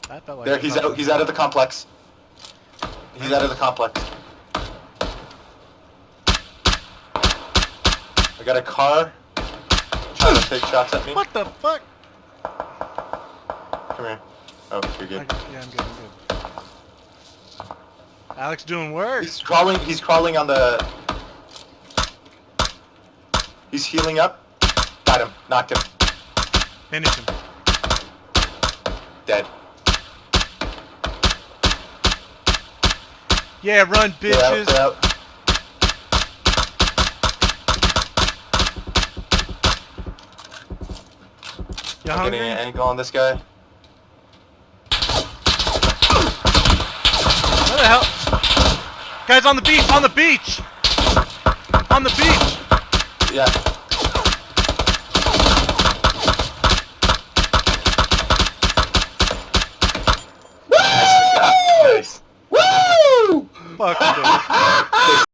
That felt like There, he's out. He's out of the complex. He's out of the complex. I got a car trying to take shots at me. What the fuck? Come here. Oh, you're good. Yeah, I'm good. Alex doing work. He's crawling on the... He's healing up. Got him. Knocked him. Finish him. Dead. Yeah, run, bitches. They're out. You I'm hungry? getting an angle on this guy. What the hell? Guys, on the beach! On the beach! On the beach! Yeah. Nice. Fuck you.